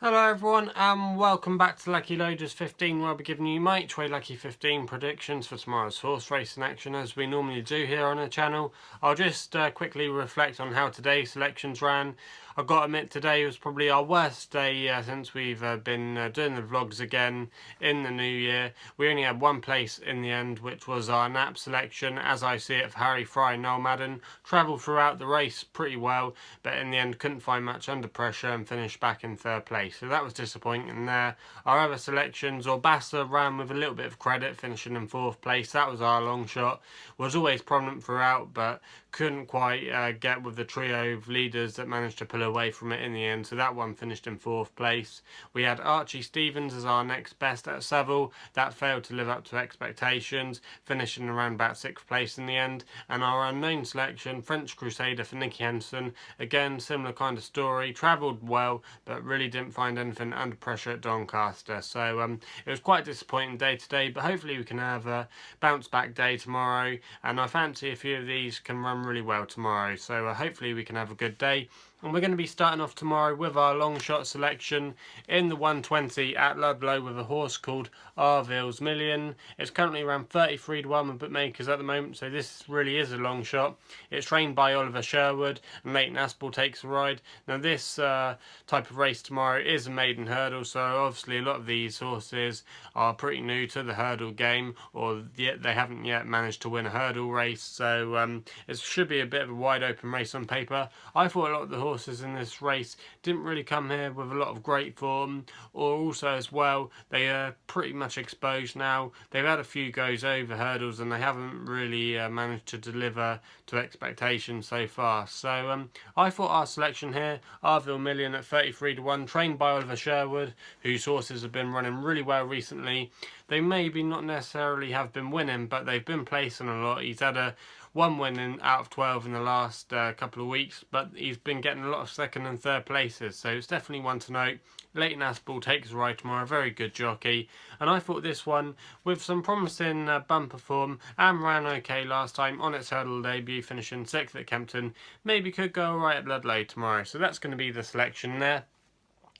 Hello everyone and welcome back to Lucky15, where I'll be giving you my each way Lucky15 predictions for tomorrow's horse racing action as we normally do here on the channel. I'll just quickly reflect on how today's selections ran. I've got to admit today was probably our worst day since we've been doing the vlogs again in the new year. We only had one place in the end, which was our nap selection as I see it for Harry Fry and Noel Madden. Travelled throughout the race pretty well, but in the end couldn't find much under pressure and finished back in third place. So that was disappointing there. Our other selections, Ourville ran with a little bit of credit, finishing in fourth place. That was our long shot. Was always prominent throughout, but couldn't quite get with the trio of leaders that managed to pull away from it in the end. So that one finished in fourth place. We had Archie Stevens as our next best at Seville. That failed to live up to expectations, finishing around about sixth place in the end. And our unknown selection, French Crusader for Nicky Henson. Again, similar kind of story. Travelled well, but really didn't find anything under pressure at Doncaster. So it was quite a disappointing day today, but hopefully we can have a bounce back day tomorrow. And I fancy a few of these can run really well tomorrow. So hopefully we can have a good day. And we're going to be starting off tomorrow with our long shot selection in the 120 at Ludlow with a horse called Ourville's Million. It's currently around 33 to 1 with bookmakers at the moment, so this really is a long shot. It's trained by Oliver Sherwood and Leighton Aspel takes a ride. Now this type of race tomorrow is a maiden hurdle, so obviously a lot of these horses are pretty new to the hurdle game, or yet they haven't yet managed to win a hurdle race, so it should be a bit of a wide open race on paper. I thought a lot of the horses in this race didn't really come here with a lot of great form, or also as well they are pretty much exposed now. They've had a few goes over hurdles and they haven't really managed to deliver to expectations so far. So I thought our selection here, Ourville Million at 33 to 1, trained by Oliver Sherwood, whose horses have been running really well recently. They maybe not necessarily have been winning, but they've been placing a lot. He's had a one win out of 12 in the last couple of weeks, but he's been getting a lot of second and third places, so it's definitely one to note. Leighton Aspel takes a ride tomorrow, very good jockey, and I thought this one, with some promising bumper form and ran okay last time on its hurdle debut, finishing 6th at Kempton, maybe could go alright at Ludlow tomorrow, so that's going to be the selection there.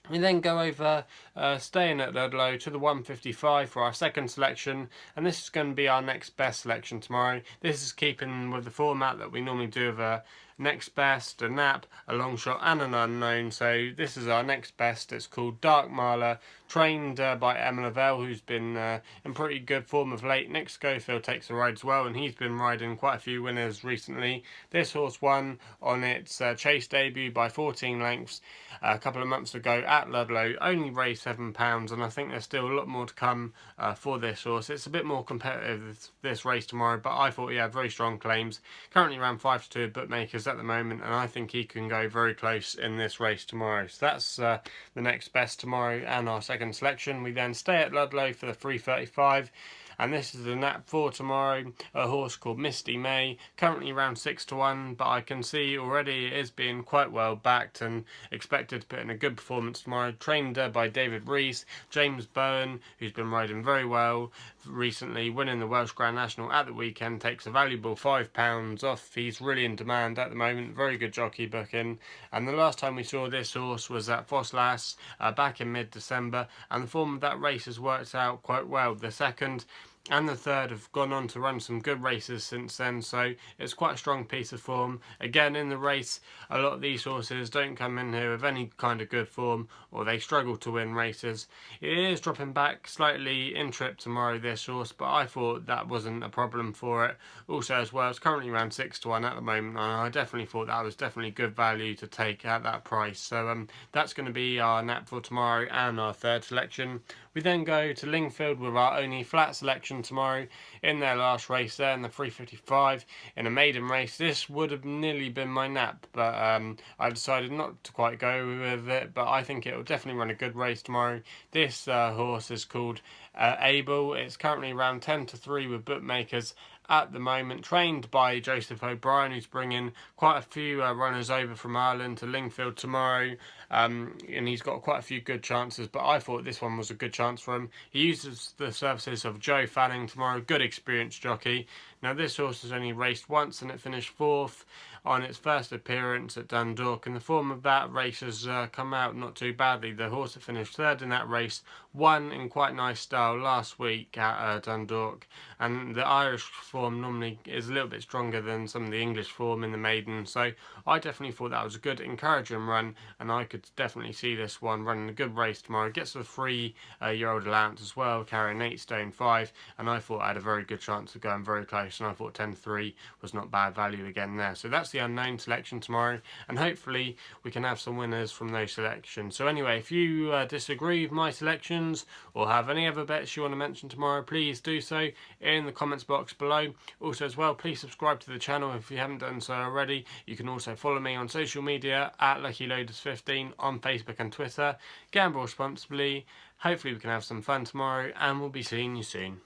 We then go over, staying at Ludlow, to the 155 for our second selection, and this is going to be our next best selection tomorrow. This is keeping with the format that we normally do of a next best, a nap, a long shot and an unknown. So this is our next best. It's called Dark Mahler, trained by Aibell, who's been in pretty good form of late. Nick Schofield takes a ride as well, and he's been riding quite a few winners recently. This horse won on its chase debut by 14 lengths a couple of months ago at Ludlow, only raised £7, and I think there's still a lot more to come for this horse. It's a bit more competitive this race tomorrow, but I thought he had very strong claims. Currently around 5 to 2 at bookmakers at the moment, and I think he can go very close in this race tomorrow. So that's the next best tomorrow and our second selection. We then stay at Ludlow for the 335. And this is the nap for tomorrow, a horse called Misty Mai, currently around 6 to 1, but I can see already it is being quite well backed and expected to put in a good performance tomorrow. Trained by David Rees, James Bowen, who's been riding very well recently, winning the Welsh Grand National at the weekend, takes a valuable £5 off. He's really in demand at the moment, very good jockey booking. And the last time we saw this horse was at Foslas back in mid-December, and the form of that race has worked out quite well. The second and the third have gone on to run some good races since then, so it's quite a strong piece of form. Again, in the race, a lot of these horses don't come in here with any kind of good form, or they struggle to win races. It is dropping back slightly in trip tomorrow, this horse, but I thought that wasn't a problem for it. Also as well, it's currently around 6 to 1 at the moment, and I definitely thought that was definitely good value to take at that price. So that's going to be our nap for tomorrow and our third selection. We then go to Lingfield with our only flat selection tomorrow in their last race there in the 355 in a maiden race. This would have nearly been my nap, but I decided not to quite go with it, but I think it will definitely run a good race tomorrow. This horse is called Aibell. It's currently around 10 to 3 with bookmakers at the moment, trained by Joseph O'Brien, who's bringing quite a few runners over from Ireland to Lingfield tomorrow, and he's got quite a few good chances, but I thought this one was a good chance for him. He uses the services of Joe Fanning tomorrow, good experienced jockey. Now this horse has only raced once and it finished 4th on its first appearance at Dundalk, and the form of that race has come out not too badly. The horse that finished third in that race won in quite nice style last week at Dundalk, and the Irish form normally is a little bit stronger than some of the English form in the maiden, so I definitely thought that was a good encouraging run, and I could definitely see this one running a good race tomorrow. It gets the 3-year-old allowance as well, carrying 8 stone 5, and I thought I had a very good chance of going very close, and I thought 10-3 was not bad value again there. So that's the unknown selection tomorrow, and hopefully we can have some winners from those selections. So anyway, if you disagree with my selections or have any other bets you want to mention tomorrow, please do so in the comments box below. Also as well, please subscribe to the channel if you haven't done so already. You can also follow me on social media at Lucky15 on Facebook and Twitter. Gamble responsibly. Hopefully we can have some fun tomorrow, and we'll be seeing you soon.